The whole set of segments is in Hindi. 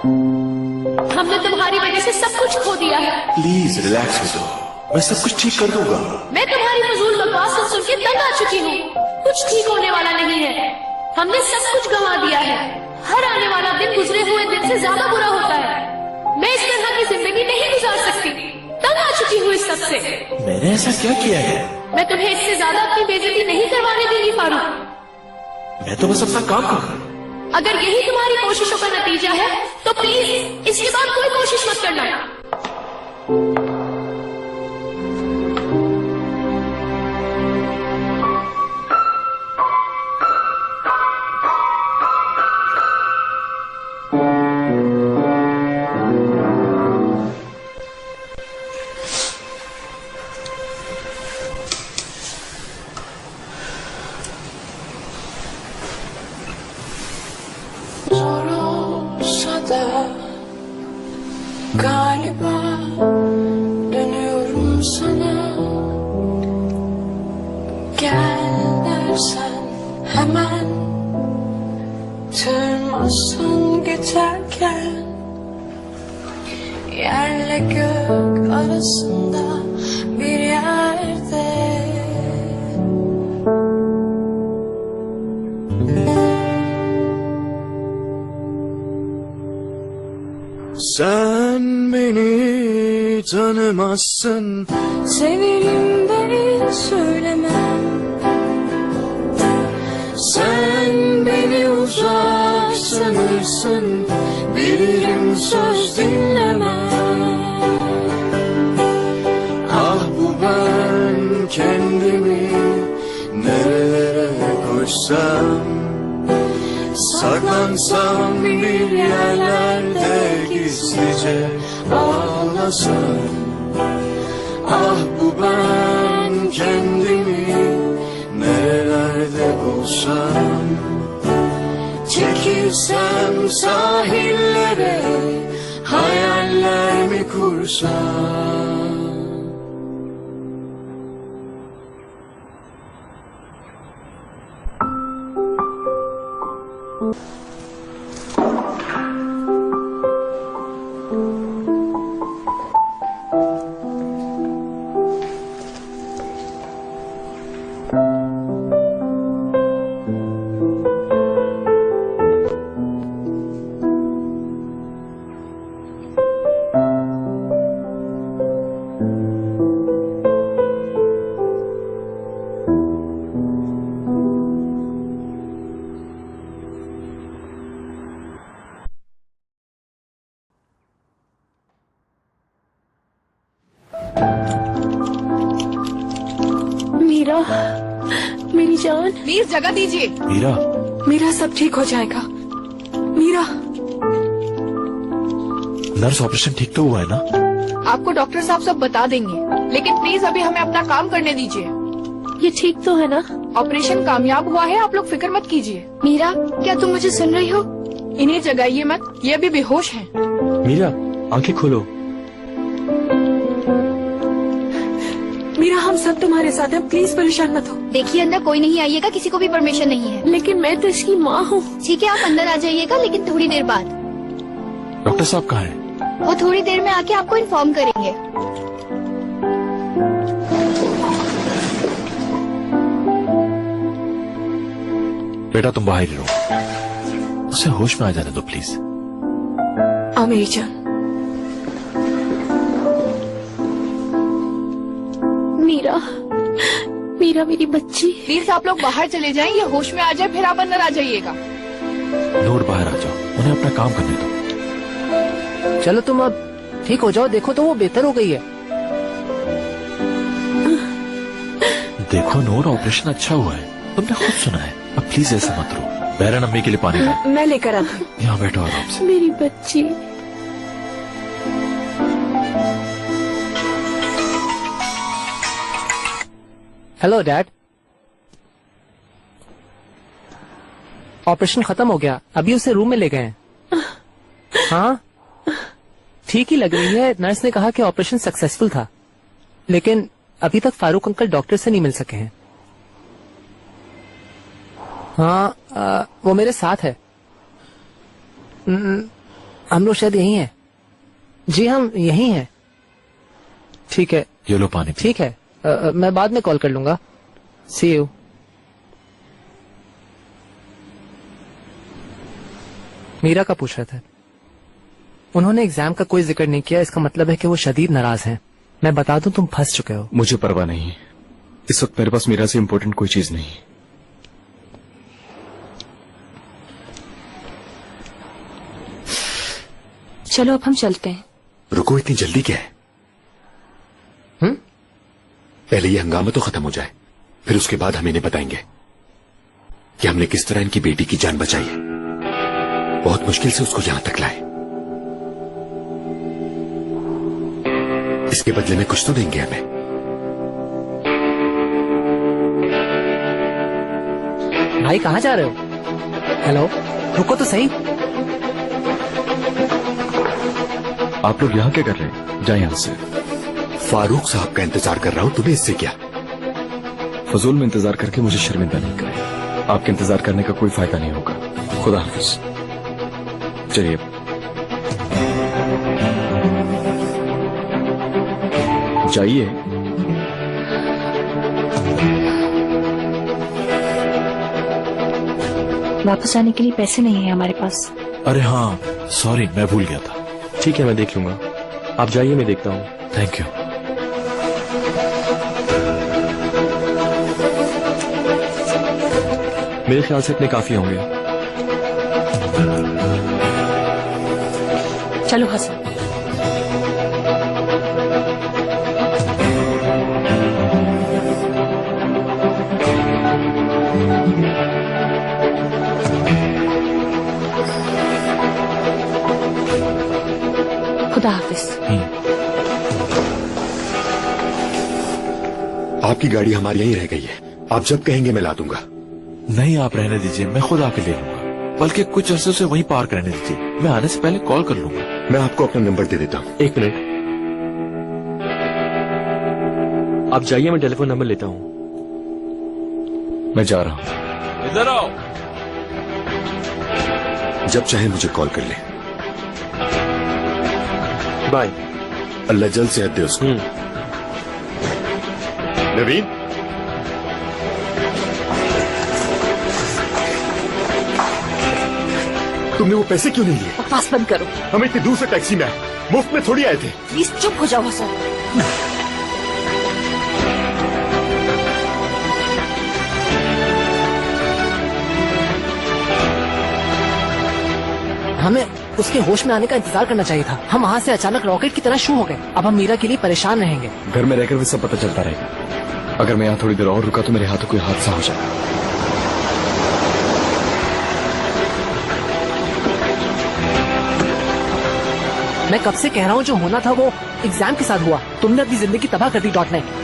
हमने तुम्हारी वजह से सब कुछ खो दिया है। प्लीज रिलैक्स हो जाओ, मैं सब कुछ ठीक कर दूंगा। मैं तुम्हारी फजूल बकवास सुन के तंग आ चुकी हूँ। कुछ ठीक होने वाला नहीं है। हमने सब कुछ गंवा दिया है। हर आने वाला दिन गुजरे हुए दिन से ज्यादा बुरा होता है। मैं इस तरह की जिंदगी नहीं गुजार सकती। तंग आ चुकी हूँ इस सब से। मैंने ऐसा क्या किया है? मैं तुम्हें इससे ज्यादा अपनी बेइज्जती नहीं करवाने दूंगी फारूक। मैं तो बस अपना काम कर रहा हूँ। अगर यही तुम्हारी कोशिशों का नतीजा है तो प्लीज इसके बाद कोई कोशिश मत करना। Galiba dönüyorum sana. Gel dersen hemen tırmasın geçerken yerle gök arasında bir yerde. Sen beni tanımazsın. Severim de söylemem. Sen beni uzak sanırsın. Bilirim söz dinlemem. Ah bu ben kendimi nerelere koysam. Saklansam bir yerlerde gizlice ağlasam. Ah bu ben kendimi nerelerde bulsam. Çekilsem sahillere hayaller mi kursam. Meera, मेरी जान, प्लीज जगह दीजिए। मीरा, मीरा सब ठीक हो जाएगा। मीरा, नर्स ऑपरेशन ठीक तो हुआ है ना? आपको डॉक्टर साहब सब बता देंगे, लेकिन प्लीज अभी हमें अपना काम करने दीजिए। ये ठीक तो है ना? ऑपरेशन कामयाब हुआ है, आप लोग फिक्र मत कीजिए। मीरा, क्या तुम मुझे सुन रही हो? इन्हें जगाइए मत, ये अभी बेहोश हैं। मीरा, आंखें खोलो। मीरा हम सब तुम्हारे साथ हैं, प्लीज परेशान मत हो। देखिए अंदर कोई नहीं आइएगा, किसी को भी परमिशन नहीं है। लेकिन मैं तो इसकी माँ हूँ। ठीक है आप अंदर आ जाइएगा, लेकिन थोड़ी देर बाद। डॉक्टर साहब कहाँ हैं? वो थोड़ी देर में आके आपको इन्फॉर्म करेंगे। बेटा तुम बाहर ही रहो, उसे होश में आ जाने दो प्लीज। आओ मेरी जान। मीरा, मीरा मेरी बच्ची। प्लीज आप लोग बाहर चले जाएं, ये होश में आ जाए फिर आप अंदर आ जाइएगा। नूर बाहर आ जाओ, उन्हें अपना काम करने दो। चलो तुम अब ठीक हो जाओ, देखो तो वो बेहतर हो गई है। देखो नूर, ऑपरेशन अच्छा हुआ है, तुमने खुद सुना है। अब प्लीज ऐसे मत रो। बहरन अम्मी के लिए पानी ला। मैं लेकर आती हूँ। यहाँ बैठो आराम से। मेरी बच्ची। हेलो डैड, ऑपरेशन खत्म हो गया, अभी उसे रूम में ले गए हैं। हाँ ठीक ही लग रही है। नर्स ने कहा कि ऑपरेशन सक्सेसफुल था, लेकिन अभी तक फारूक अंकल डॉक्टर से नहीं मिल सके हैं। हाँ वो मेरे साथ है। हम लोग शायद यही हैं। जी हम यही हैं। ठीक है, ये लो पानी। ठीक है। मैं बाद में कॉल कर लूंगा। सी यू। मीरा का पूछ रहे थे। उन्होंने एग्जाम का कोई जिक्र नहीं किया, इसका मतलब है कि वो शदीद नाराज हैं। मैं बता दूं तुम फंस चुके हो। मुझे परवाह नहीं है, इस वक्त मेरे पास मीरा से इम्पोर्टेंट कोई चीज नहीं। चलो अब हम चलते हैं। रुको, इतनी जल्दी क्या है? पहले ये हंगामा तो खत्म हो जाए, फिर उसके बाद हम इन्हें बताएंगे कि हमने किस तरह इनकी बेटी की जान बचाई है। बहुत मुश्किल से उसको यहां तक लाए। इसके बदले में कुछ तो देंगे हमें। भाई कहाँ जा रहे हो? हेलो, रुको तो सही। आप लोग यहाँ क्या कर रहे हैं? जाए यहाँ से। फारूक साहब का इंतजार कर रहा हूं, तुम्हें इससे क्या? फजूल में इंतजार करके मुझे शर्मिंदा नहीं करें। आपके इंतजार करने का कोई फायदा नहीं होगा। खुदा हाफिज। चलिए। जाइए। वापस आने के लिए पैसे नहीं है हमारे पास। अरे हाँ, सॉरी, मैं भूल गया था। ठीक है, मैं देख लूंगा। आप जाइए, मैं देखता हूँ। Thank you. मेरे ख्याल से इतने काफी होंगे। चलो हसन। खुदा हाफिज। आपकी गाड़ी हमारे यहीं रह गई है, आप जब कहेंगे मैं ला दूंगा। नहीं, आप रहने दीजिए, मैं खुद आके ले लूंगा। बल्कि कुछ अरसे से वहीं पार्क रहने दीजिए, मैं आने से पहले कॉल कर लूंगा। मैं आपको अपना नंबर दे देता हूँ। एक मिनट, आप जाइए, मैं टेलीफोन नंबर लेता हूँ। मैं जा रहा हूँ। इधर आओ। जब चाहे मुझे कॉल कर ले। बाय। अल्लाह जल्द सेहत दे उसको। नवीन, तुमने वो पैसे क्यों नहीं लिए? बकवास बंद करो। हम इतनी दूर से टैक्सी में आए, मुफ्त में थोड़ी आए थे। प्लीज चुप हो जाओ हसन। हमें उसके होश में आने का इंतजार करना चाहिए था। हम वहाँ से अचानक रॉकेट की तरह शू हो गए। अब हम मीरा के लिए परेशान रहेंगे। घर में रहकर भी सब पता चलता रहेगा। अगर मैं यहाँ थोड़ी देर और रुका तो मेरे हाथों कोई हादसा हो जाएगा। मैं कब से कह रहा हूँ, जो होना था वो एग्जाम के साथ हुआ। तुमने अपनी जिंदगी तबाह कर दी .net।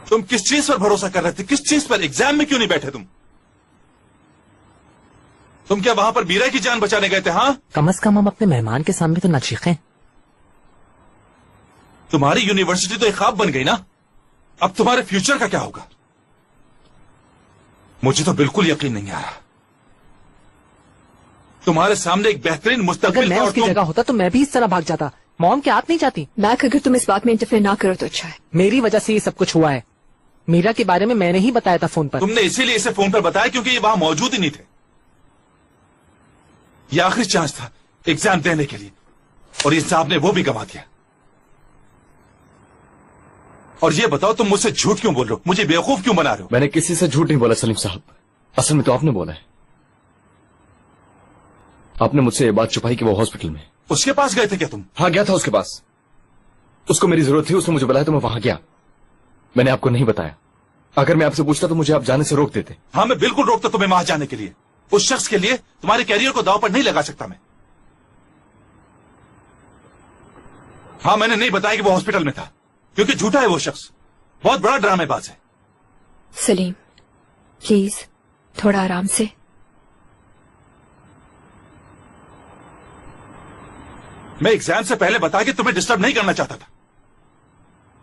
तुम किस चीज पर भरोसा कर रहे थे? किस चीज पर? एग्जाम में क्यों नहीं बैठे तुम? तुम क्या वहां पर मीरा की जान बचाने गए थे? हाँ, कम से कम हम अपने मेहमान के सामने तो ना चीखें। तुम्हारी यूनिवर्सिटी तो एक ख्वाब बन गई ना। अब तुम्हारे फ्यूचर का क्या होगा? मुझे तो बिल्कुल यकीन नहीं आ रहा। तुम्हारे सामने एक बेहतरीन अगर मुस्तकबिल मैं था और उसकी तुम जगह होता तो मैं भी इस तरह भाग जाता। मॉम क्या आप नहीं चाहती? मैक, अगर तुम इस बात में इंटरफेयर ना करो तो अच्छा है। मेरी वजह से ये सब कुछ हुआ है। मीरा के बारे में मैंने ही बताया था फोन पर। तुमने इसीलिए इसे फोन पर बताया क्योंकि ये वहां मौजूद ही नहीं थे। ये आखिरी चांस था एग्जाम देने के लिए, और ये साहब ने वो भी गंवा दिया। और ये बताओ, तुम मुझसे झूठ क्यों बोल रहे हो? मुझे बेवकूफ क्यों बना रहे हो? मैंने किसी से झूठ नहीं बोला सलीम साहब, असल में तो आपने बोला है। आपने मुझसे ये बात छुपाई कि वो हॉस्पिटल में। उसके पास गए थे क्या तुम? हाँ, गया था उसके पास। उसको मेरी जरूरत थी, उसने मुझे बुलाया तो मैं वहां गया। मैंने आपको नहीं बताया। अगर मैं आपसे पूछता तो मुझे आप जाने से रोक देते। हाँ, मैं बिल्कुल रोकता तुम्हें वहां जाने के लिए। उस शख्स के लिए तुम्हारे कैरियर को दांव पर नहीं लगा सकता मैं। हाँ, मैंने नहीं बताया कि वो हॉस्पिटल में था, क्योंकि झूठा है वो शख्स, बहुत बड़ा ड्रामेबाज है। सलीम, प्लीज थोड़ा आराम से। मैं एग्जाम से पहले बता के तुम्हें डिस्टर्ब नहीं करना चाहता था।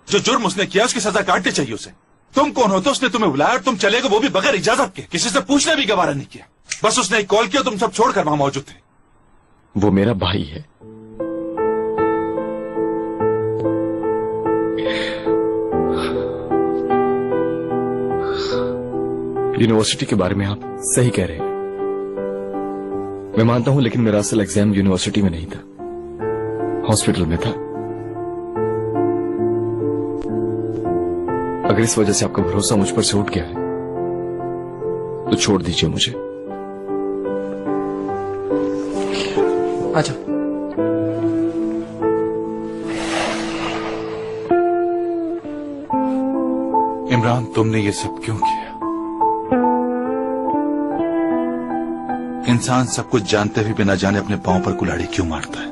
जो जुर्म उसने किया उसकी सजा काटनी चाहिए उसे। तुम कौन हो तो उसने तुम्हें बुलाया और तुम चले गए, वो भी बगैर इजाजत के, किसी से पूछने भी गवारा नहीं किया। बस उसने एक कॉल किया, तुम सब छोड़कर वहां मौजूद थे। वो मेरा भाई है। यूनिवर्सिटी के बारे में आप सही कह रहे हैं, मैं मानता हूं, लेकिन मेरा असल एग्जाम यूनिवर्सिटी में नहीं था, हॉस्पिटल में था। अगर इस वजह से आपका भरोसा मुझ पर से उठ गया है तो छोड़ दीजिए मुझे। अच्छा, इमरान, तुमने ये सब क्यों किया? इंसान सब कुछ जानते हुए भी न जाने अपने पांव पर कुल्हाड़ी क्यों मारता है?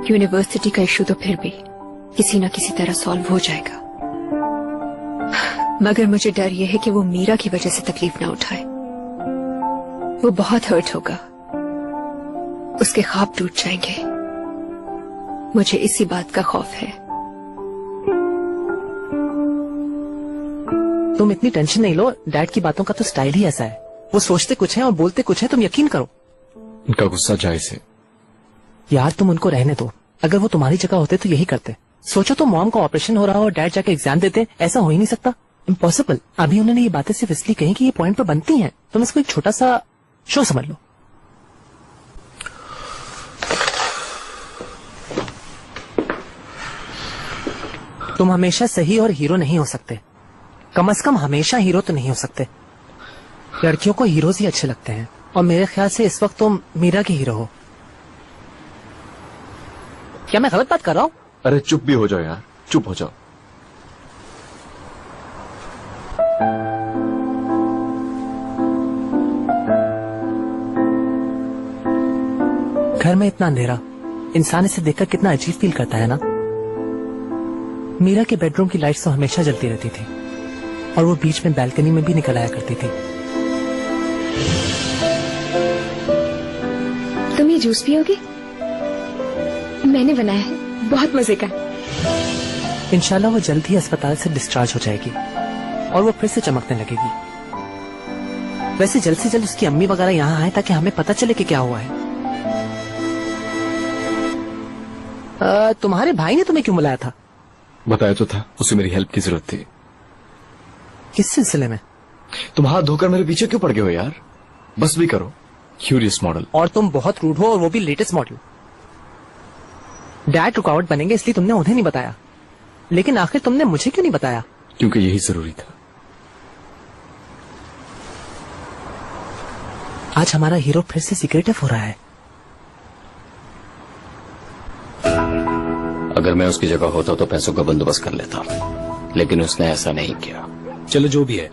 यूनिवर्सिटी का इशू तो फिर भी किसी न किसी तरह सॉल्व हो जाएगा, मगर मुझे डर यह है कि वो मीरा की वजह से तकलीफ ना उठाए। वो बहुत हर्ट होगा, उसके ख्वाब टूट जाएंगे। मुझे इसी बात का खौफ है। तुम इतनी टेंशन नहीं लो, डैड की बातों का तो स्टाइल ही ऐसा है, वो सोचते कुछ है और बोलते कुछ है, तुम यकीन करो। उनका गुस्सा जायज है। यार तुम उनको रहने दो, अगर वो तुम्हारी जगह होते तो यही करते। सोचो तो मॉम का ऑपरेशन हो रहा हो और डैड जाके एग्जाम देते, ऐसा हो ही नहीं सकता, इम्पॉसिबल। अभी उन्होंने ये बातें सिर्फ इसलिए कही कि ये पॉइंट पर बनती हैं, तुम इसको एक छोटा सा शो समझ लो। तुम हमेशा सही और हीरो नहीं हो सकते, कम से कम हमेशा हीरो तो नहीं हो सकते। लड़कियों को हीरोज ही अच्छे लगते हैं और मेरे ख्याल से इस वक्त तुम मीरा की हीरो हो। क्या मैं गलत बात कर रहा हूँ? अरे चुप भी हो जाओ यार, चुप हो जाओ। घर में इतना अंधेरा, इंसान इसे देखकर कितना अजीब फील करता है ना। मीरा के बेडरूम की लाइट्स तो हमेशा जलती रहती थी और वो बीच में बैल्कनी में भी निकल आया करती थी। तुम ये जूस पियोगे? मैंने बनाया है, बहुत मजे का। इंशाल्लाह वो जल्द ही अस्पताल से डिस्चार्ज हो जाएगी और वो फिर से चमकने लगेगी। वैसे जल्द से जल्द उसकी अम्मी वगैरह यहाँ आए ताकि हमें पता चले कि क्या हुआ है। तुम्हारे भाई ने तुम्हें क्यों बुलाया था? बताया तो था, उसे मेरी हेल्प की जरूरत थी। किस सिलसिले में? तुम हाथ धोकर मेरे पीछे क्यों पड़ गए हो यार? बस भी करो, क्यूरियस मॉडल। और तुम बहुत रूड हो, और वो भी लेटेस्ट मॉडल। डैड रुकावट बनेंगे इसलिए तुमने उन्हें नहीं बताया, लेकिन आखिर तुमने मुझे क्यों नहीं बताया? क्योंकि यही जरूरी था। आज हमारा हीरो फिर से सीक्रेटिव हो रहा है। अगर मैं उसकी जगह होता तो पैसों का बंदोबस्त कर लेता, लेकिन उसने ऐसा नहीं किया। चलो जो भी है,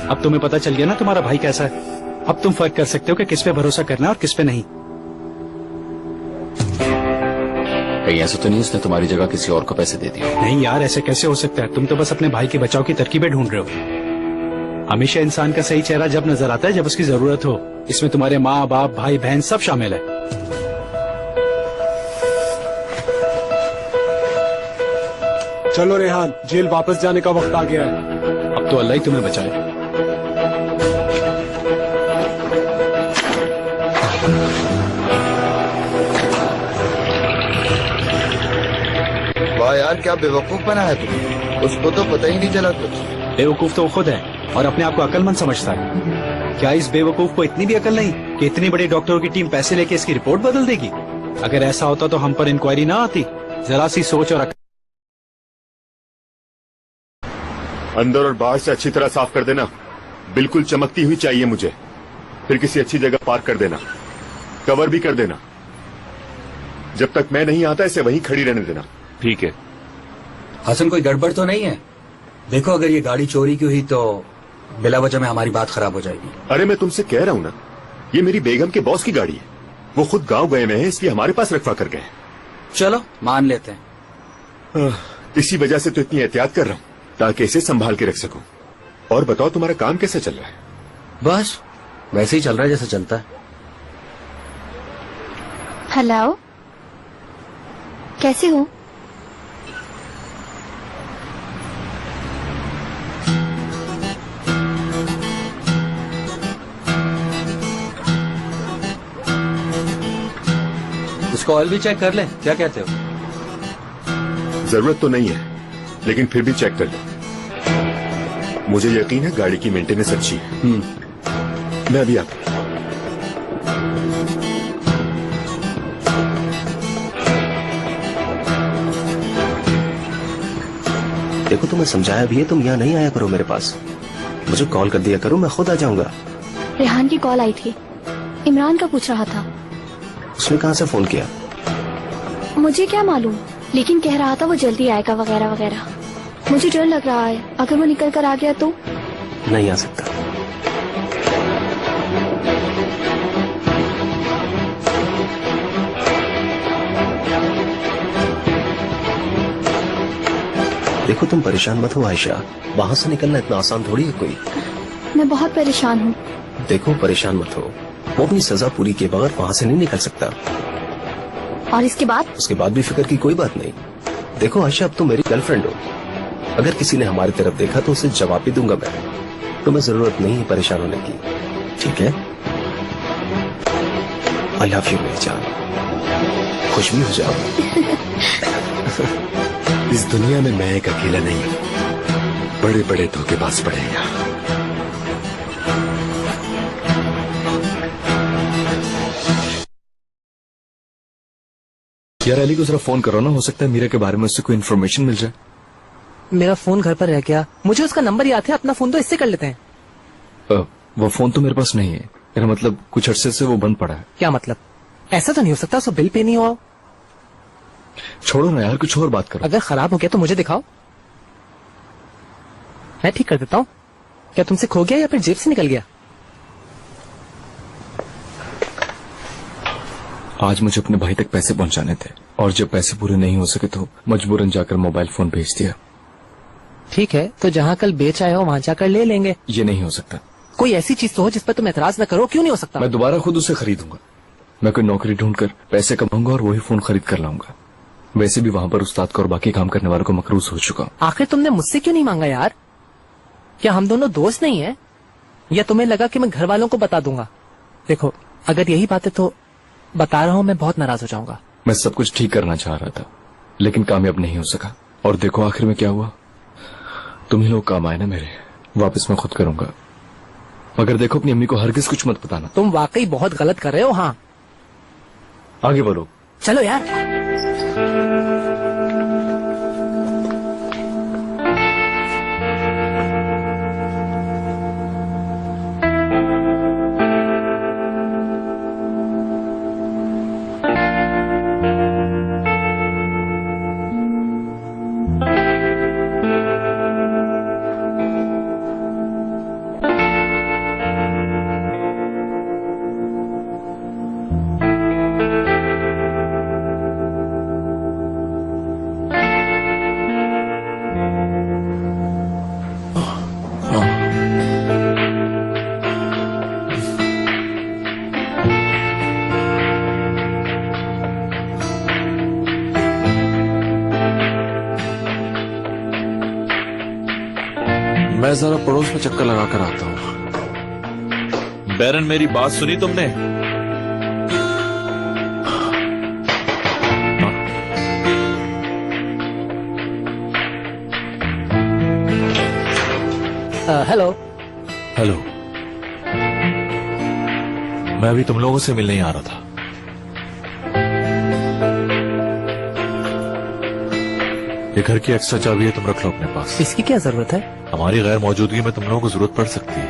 अब तुम्हें पता चल गया ना तुम्हारा भाई कैसा है। अब तुम फर्क कर सकते हो कि किस पे भरोसा करना है और किस पे नहीं। कहीं ऐसा तो नहीं उसने तुम्हारी जगह किसी और को पैसे दे दिए? नहीं यार, ऐसे कैसे हो सकता है? तुम तो बस अपने भाई के बचाव की तरकीबें ढूंढ रहे हो। हमेशा इंसान का सही चेहरा जब नजर आता है जब उसकी जरूरत हो। इसमें तुम्हारे माँ बाप भाई बहन सब शामिल है। चलो रेहान, जेल वापस जाने का वक्त आ गया है। अब तो अल्लाह ही तुम्हें बचाए। वाह यार, क्या बेवकूफ बना है तुम, उसको तो पता ही नहीं चला कुछ। बेवकूफ तो वो खुद है और अपने आप को अक्लमंद समझता है। क्या इस बेवकूफ को इतनी भी अकल नहीं कि इतनी बड़ी डॉक्टरों की टीम पैसे लेके इसकी रिपोर्ट बदल देगी? अगर ऐसा होता तो हम पर इंक्वायरी ना आती। जरा सी सोच और अंदर और बाहर से अच्छी तरह साफ कर देना। बिल्कुल चमकती हुई चाहिए मुझे। फिर किसी अच्छी जगह पार्क कर देना, कवर भी कर देना। जब तक मैं नहीं आता इसे वहीं खड़ी रहने देना। ठीक है। हसन कोई गड़बड़ तो नहीं है? देखो अगर ये गाड़ी चोरी की हुई तो बिला वजह में हमारी बात खराब हो जाएगी। अरे मैं तुमसे कह रहा हूँ ना, ये मेरी बेगम के बॉस की गाड़ी है। वो खुद गांव गए हुए हैं, इसलिए हमारे पास रखवा कर गए। चलो मान लेते हैं। इसी वजह से तो इतनी एहतियात कर रहा हूँ ताकि इसे संभाल के रख सकूं। और बताओ तुम्हारा काम कैसे चल रहा है? बस वैसे ही चल रहा है जैसे चलता है। हेलो, कैसे हो? इसको ऑयल भी चेक कर ले, क्या कहते हो? जरूरत तो नहीं है, लेकिन फिर भी चेक कर लो। मुझे यकीन है गाड़ी की मेंटेनेंस अच्छी है। मैं अभी आता हूं। देखो तुम्हें समझाया भी है, तुम यहाँ नहीं आया करो मेरे पास। मुझे कॉल कर दिया करो, मैं खुद आ जाऊंगा। रेहान की कॉल आई थी, इमरान का पूछ रहा था। उसने कहाँ से फोन किया? मुझे क्या मालूम, लेकिन कह रहा था वो जल्दी आएगा वगैरह वगैरह। मुझे डर लग रहा है, अगर वो निकल कर आ गया तो। नहीं आ सकता। देखो तुम परेशान मत हो आयशा, वहाँ से निकलना इतना आसान थोड़ी है कोई। मैं बहुत परेशान हूँ। देखो परेशान मत हो, वो अपनी सजा पूरी किए बगैर वहाँ से नहीं निकल सकता। और इसके बाद? उसके बाद भी फिक्र की कोई बात नहीं। देखो आयशा, अब तुम मेरी गर्लफ्रेंड हो, अगर किसी ने हमारी तरफ देखा तो उसे जवाब भी दूंगा मैं। तुम्हें जरूरत नहीं है परेशान होने की, ठीक है? आई लव यू मेरी जान, खुश भी हो जाओ। इस दुनिया में मैं एक अकेला नहीं हूँ, बड़े बड़े धोखेबाज पड़े हैं यहाँ। यार अली को जरा फोन करो ना, हो सकता है मीरा के बारे में उससे कोई इन्फॉर्मेशन मिल जाए। मेरा फोन घर पर रह गया, मुझे उसका नंबर याद है, अपना फोन तो इससे कर लेते हैं। वो फोन तो मेरे पास नहीं है, मेरा मतलब कुछ अरसे से वो बंद पड़ा है। क्या मतलब? ऐसा तो नहीं हो सकता उसको बिल पे नहीं हुआ। छोड़ो ना यार, कुछ और बात करो। अगर खराब हो गया तो मुझे दिखाओ, मैं ठीक कर देता हूँ। क्या तुमसे खो गया या फिर जेब से निकल गया? आज मुझे अपने भाई तक पैसे पहुंचाने थे, और जब पैसे पूरे नहीं हो सके तो मजबूरन जाकर मोबाइल फोन भेज दिया। ठीक है, तो जहाँ कल बेच आए हो वहाँ जाकर ले लेंगे। ये नहीं हो सकता। कोई ऐसी चीज तो हो जिस पर तुम एतराज न करो। क्यों नहीं हो सकता? मैं दोबारा खुद उसे खरीदूंगा। मैं कोई नौकरी ढूंढकर पैसे कमाऊंगा और वही फोन खरीद कर लाऊंगा। वैसे भी वहाँ पर उस्ताद को और बाकी काम करने वालों को मकरूज हो चुका। आखिर तुमने मुझसे क्यों नहीं मांगा यार? क्या हम दोनों दोस्त नहीं है? या तुम्हें लगा कि मैं घर वालों को बता दूंगा? देखो अगर यही बात है तो बता रहा हूँ, मैं बहुत नाराज हो जाऊंगा। मैं सब कुछ ठीक करना चाह रहा था, लेकिन कामयाब नहीं हो सका। और देखो आखिर में क्या हुआ। तुम ही लोग काम आए ना मेरे, वापस मैं खुद करूंगा। मगर देखो अपनी अम्मी को हरगिज कुछ मत बताना। तुम वाकई बहुत गलत कर रहे हो। हाँ आगे बोलो। चलो यार। मैं जरा पड़ोस में चक्कर लगा कर आता हूँ। बैरन मेरी बात सुनी तुमने? हेलो। हेलो, मैं अभी तुम लोगों से मिलने ही आ रहा था। ये घर की एक्स्ट्रा चाबी है, तुम रख लो अपने पास। इसकी क्या जरूरत है? हमारी गैर मौजूदगी में तुम लोगों को जरूरत पड़ सकती है।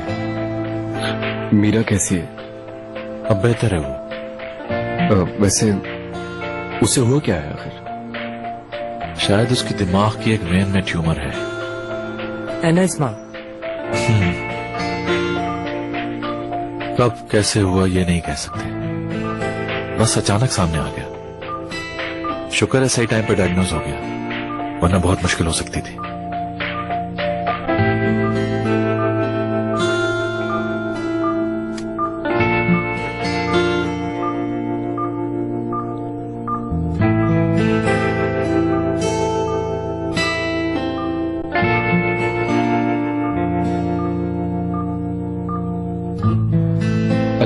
मीरा कैसी है? अब बेहतर है वो। वैसे उसे हुआ क्या है आखिर? शायद उसकी दिमाग की एक वेन में ट्यूमर है। एनेस्मा। कब कैसे हुआ ये नहीं कह सकते, बस अचानक सामने आ गया। शुक्र है सही टाइम पे डायग्नोज हो गया, वरना बहुत मुश्किल हो सकती थी।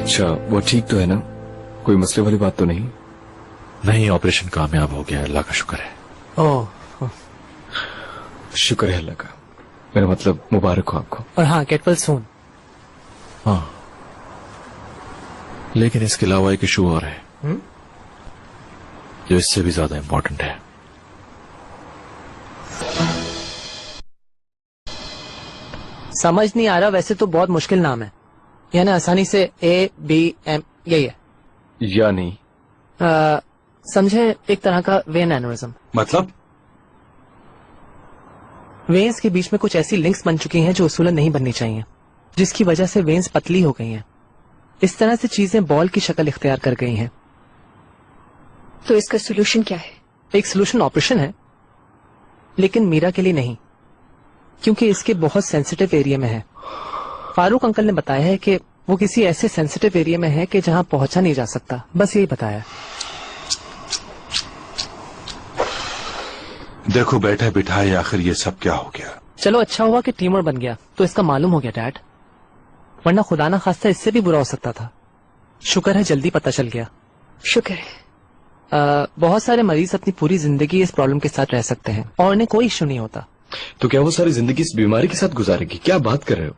अच्छा, वो ठीक तो है ना? कोई मसले वाली बात तो नहीं? नहीं, ऑपरेशन कामयाब हो गया, अल्लाह का शुक्र है। ओह, शुक्र है अल्लाह का। मेरा मतलब मुबारक हो आपको। और हाँ, गेट वेल सून। हाँ, लेकिन इसके अलावा एक इशू और है जो इससे भी ज्यादा इंपॉर्टेंट है। समझ नहीं आ रहा, वैसे तो बहुत मुश्किल नाम है, यानी आसानी से ABM यही है। या नहीं? समझे, एक तरह का वेन एनोरिज्म। मतलब? वेन्स के बीच में कुछ ऐसी लिंक्स बन चुकी हैं जो उसूलन नहीं बननी चाहिए, जिसकी वजह से वेन्स पतली हो गई हैं। इस तरह से चीजें बॉल की शक्ल इख्तियार कर गई हैं। तो इसका सोल्यूशन क्या है? एक सोल्यूशन ऑपरेशन है, लेकिन मीरा के लिए नहीं, क्योंकि इसके बहुत सेंसिटिव एरिया में है। फारूक अंकल ने बताया है कि वो किसी ऐसे सेंसिटिव एरिया में है कि जहां पहुंचा नहीं जा सकता, बस यही बताया। देखो बैठे बिठाए आखिर ये सब क्या हो गया। चलो अच्छा हुआ कि ट्यूमर बन गया तो इसका मालूम हो गया डैड, वरना खुदा ना खास्ता इससे भी बुरा हो सकता था। शुक्र है जल्दी पता चल गया। शुक्र है। बहुत सारे मरीज अपनी पूरी जिंदगी इस प्रॉब्लम के साथ रह सकते हैं और उन्हें कोई इश्यू नहीं होता। तो क्या वो सारी जिंदगी इस बीमारी के साथ गुजारेगी? क्या बात कर रहे हो?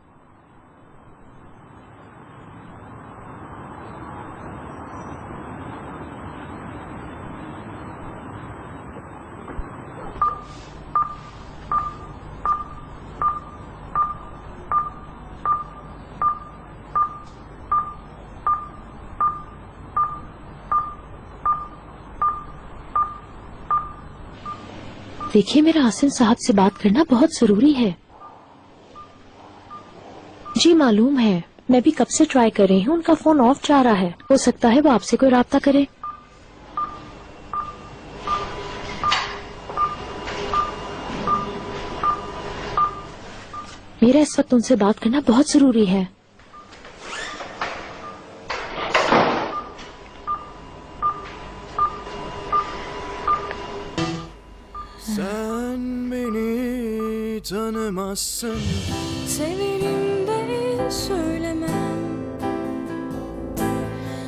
देखिए, मेरा आसिम साहब से बात करना बहुत जरूरी है। जी मालूम है, मैं भी कब से ट्राई कर रही हूँ, उनका फोन ऑफ जा रहा है। हो सकता है वो आपसे कोई राब्ता करे। मेरा इस वक्त उनसे बात करना बहुत जरूरी है। Sen beni tanımazsın, Severim de söylemem.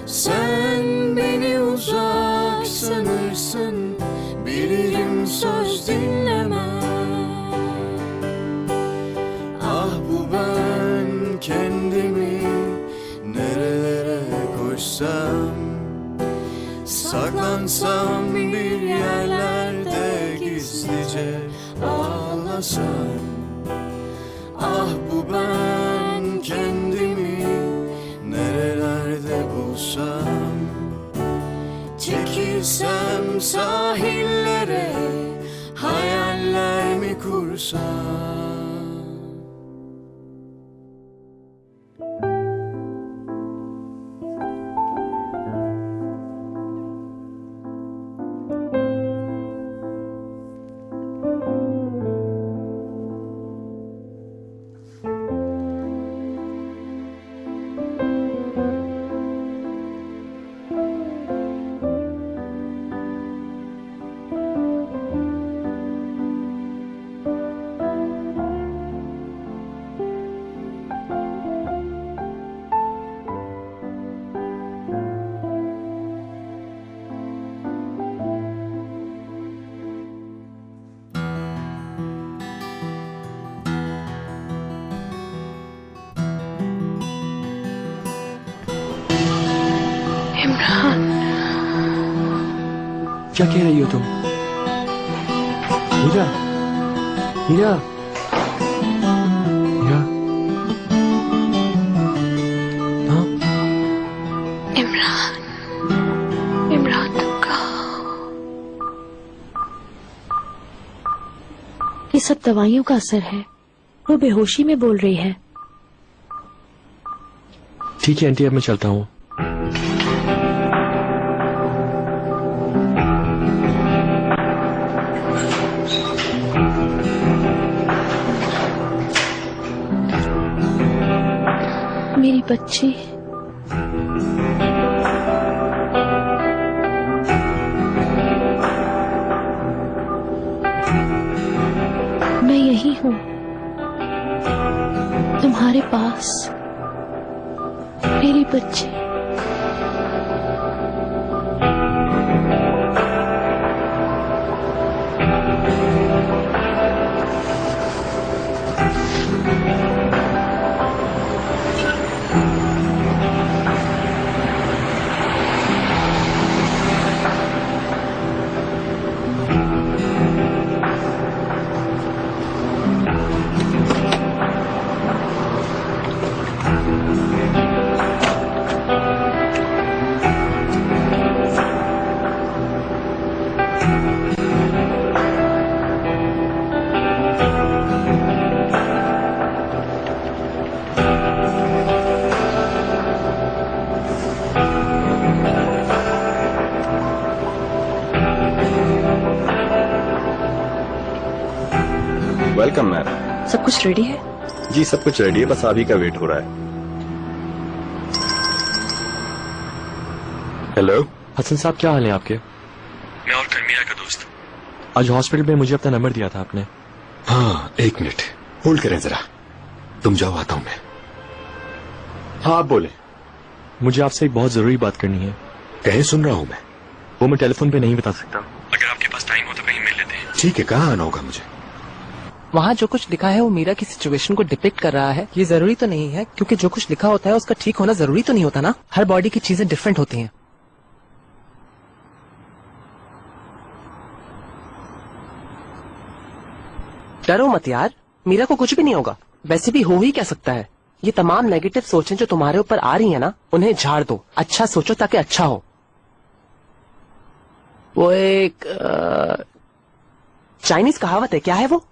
sen beni uzak sanırsın, bilirim söz dinlemem. Ah bu ben kendimi nerelere koşsam, saklansam bir yerlerde gizlice ağlasam. Ah bu ben kendimi nerelerde bulsam, çekilsem sahillere hayaller mi kursam. Imran, क्या कह रही हो तुम? मीरा, मीरा, मीरा, हाँ? इमरान, इमरान तुम कहाँ हो? ये सब दवाइयों का असर है। वो बेहोशी में बोल रही है। ठीक है आंटी, अब मैं चलता हूँ। मेरी बच्ची, मैं यही हूँ तुम्हारे पास, मेरी बच्ची। Welcome ma'am. सब कुछ रेडी है? जी सब कुछ रेडी है, बस आप ही का वेट हो रहा है। हेलो हसन साहब, क्या हाल है आपके? मैं और कर्मीरा का दोस्त। आज हॉस्पिटल में मुझे अपना नंबर दिया था आपने। हाँ, एक मिनट होल्ड करें जरा। तुम जाओ, आता हूं मैं। हाँ आप बोले। मुझे आपसे एक बहुत जरूरी बात करनी है। कहे, सुन रहा हूं मैं। वो मैं टेलीफोन पे नहीं बता सकता। अगर आपके पास टाइम हो तो कहीं मिल लेते हैं। ठीक है, कहाँ आना होगा मुझे? वहाँ जो कुछ लिखा है वो मीरा की सिचुएशन को डिपिक्ट कर रहा है। ये जरूरी तो नहीं है, क्योंकि जो कुछ लिखा होता है उसका ठीक होना जरूरी तो नहीं होता ना। हर बॉडी की चीजें डिफरेंट होती हैं। डरो मत यार, मीरा को कुछ भी नहीं होगा। वैसे भी हो ही क्या सकता है। ये तमाम नेगेटिव सोचें जो तुम्हारे ऊपर आ रही है ना, उन्हें झाड़ दो। अच्छा सोचो ताकि अच्छा हो। वो एक चाइनीज कहावत है, क्या है वो?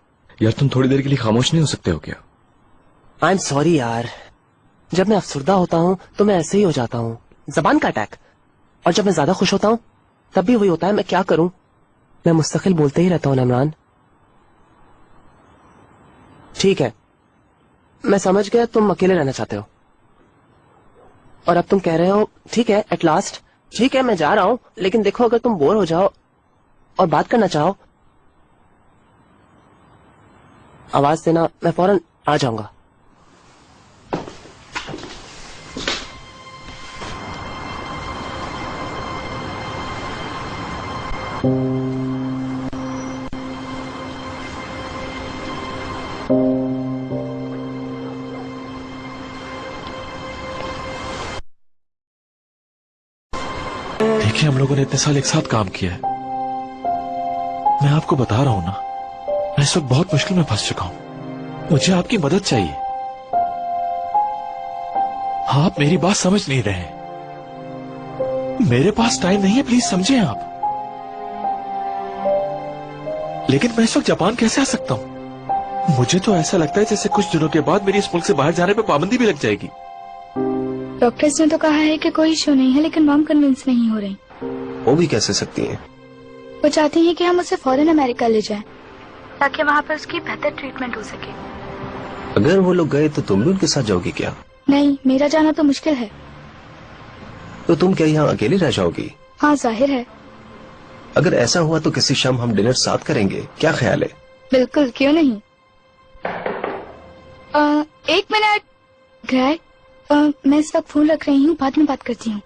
यार तुम थोड़ी देर के लिए खामोश नहीं हो सकते हो क्या? आई एम सॉरी यार, जब मैं अफसुर्दा होता हूँ तो मैं ऐसे ही हो जाता हूँ, जबान का अटैक। और जब मैं ज्यादा खुश होता हूँ तब भी वही होता है। मैं क्या करूँ, मैं मुस्तकिल बोलते ही रहता हूँ ना इमरान। ठीक है, मैं समझ गया तुम अकेले रहना चाहते हो। और अब तुम कह रहे हो ठीक है एट लास्ट, ठीक है मैं जा रहा हूँ। लेकिन देखो, अगर तुम बोर हो जाओ और बात करना चाहो, आवाज देना, मैं फौरन आ जाऊंगा। देखिए, हम लोगों ने इतने साल एक साथ काम किया है। मैं आपको बता रहा हूं ना, मैं इस वक्त बहुत मुश्किल में फंस चुका हूं। मुझे आपकी मदद चाहिए। आप मेरी बात समझ नहीं रहे। मेरे पास टाइम नहीं है, प्लीज समझें आप। लेकिन मैं इस वक्त जापान कैसे आ सकता हूं? मुझे तो ऐसा लगता है जैसे कुछ दिनों के बाद मेरी इस मुल्क से बाहर जाने पर पाबंदी भी लग जाएगी। डॉक्टर्स ने तो कहा है कि कोई इशू नहीं है, लेकिन मॉम कन्विंस नहीं हो रही। वो भी कैसे सकती हैं? वो चाहती हैं कि हम उसे फौरन अमेरिका ले जाएं, ताकि वहाँ पर उसकी बेहतर ट्रीटमेंट हो सके। अगर वो लोग गए तो तुम भी उनके साथ जाओगी क्या? नहीं, मेरा जाना तो मुश्किल है। तो तुम क्या यहाँ अकेली रह जाओगी? हाँ जाहिर है। अगर ऐसा हुआ तो किसी शाम हम डिनर साथ करेंगे, क्या ख्याल है? बिल्कुल, क्यों नहीं। एक मिनट ग्रेग, मैं इस वक्त फोन रख रही हूँ, बाद में बात करती हूँ।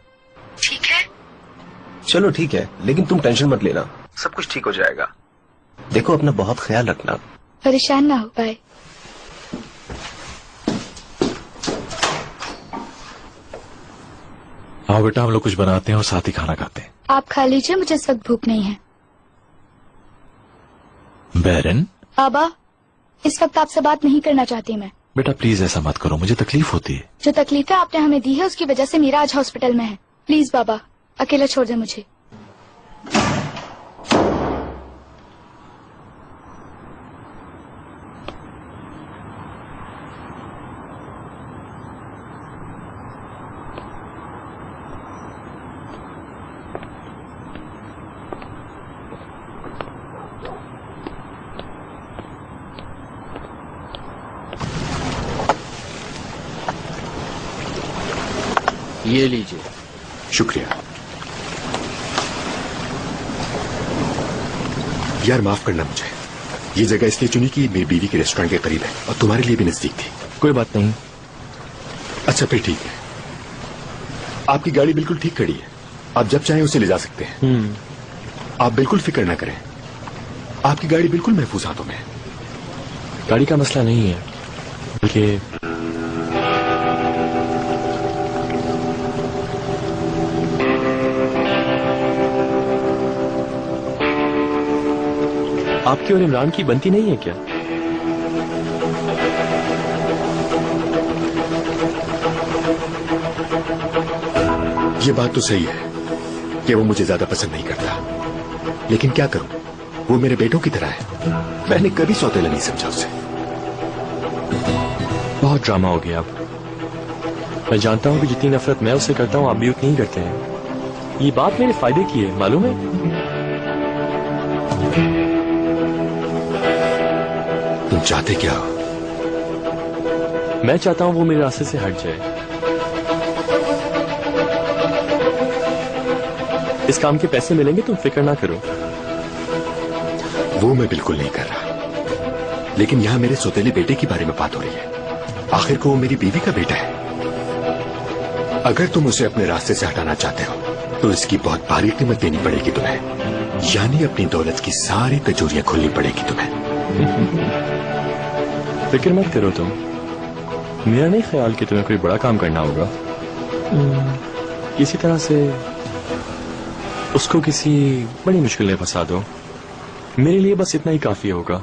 ठीक है? चलो ठीक है, लेकिन तुम टेंशन मत लेना, सब कुछ ठीक हो जाएगा। देखो अपना बहुत ख्याल रखना। परेशान ना हो पाए। आओ बेटा, हम लोग कुछ बनाते हैं और साथ ही खाना खाते हैं। आप खा लीजिए, मुझे इस वक्त भूख नहीं है। बैरन, बाबा, इस वक्त आपसे बात नहीं करना चाहती मैं। बेटा प्लीज ऐसा मत करो, मुझे तकलीफ होती है। जो तकलीफें आपने हमें दी है उसकी वजह से मीरा आज हॉस्पिटल में है। प्लीज बाबा, अकेला छोड़ दे मुझे। ये लीजिए। शुक्रिया। यार माफ करना मुझे, ये जगह इसलिए चुनी कि मेरी बीवी के रेस्टोरेंट के करीब है और तुम्हारे लिए भी नजदीक थी। कोई बात नहीं। अच्छा फिर ठीक है, आपकी गाड़ी बिल्कुल ठीक खड़ी है, आप जब चाहें उसे ले जा सकते हैं। आप बिल्कुल फिक्र ना करें, आपकी गाड़ी बिल्कुल महफूज हाथों में है। गाड़ी का मसला नहीं है, बल्कि आपकी और इमरान की बनती नहीं है क्या? ये बात तो सही है कि वो मुझे ज्यादा पसंद नहीं करता, लेकिन क्या करूं, वो मेरे बेटों की तरह है। मैंने कभी सौतेला नहीं समझा उसे। बहुत ड्रामा हो गया अब। मैं जानता हूं कि जितनी नफरत मैं उससे करता हूं आप भी उतनी ही करते हैं। ये बात मेरे फायदे की है, मालूम है? तुम चाहते क्या हो? मैं चाहता हूं वो मेरे रास्ते से हट जाए। इस काम के पैसे मिलेंगे, तुम फिक्र ना करो। वो मैं बिल्कुल नहीं कर रहा, लेकिन यहाँ मेरे सौतेले बेटे के बारे में बात हो रही है। आखिर को वो मेरी बीवी का बेटा है। अगर तुम उसे अपने रास्ते से हटाना चाहते हो तो इसकी बहुत भारी कीमत देनी पड़ेगी तुम्हें, यानी अपनी दौलत की सारी तिजोरियां खोलनी पड़ेगी तुम्हें। फिक्र मत करो तुम, मेरा नहीं ख्याल कि तुम्हें कोई बड़ा काम करना होगा। किसी तरह से उसको किसी बड़ी मुश्किल में फंसा दो, मेरे लिए बस इतना ही काफी होगा।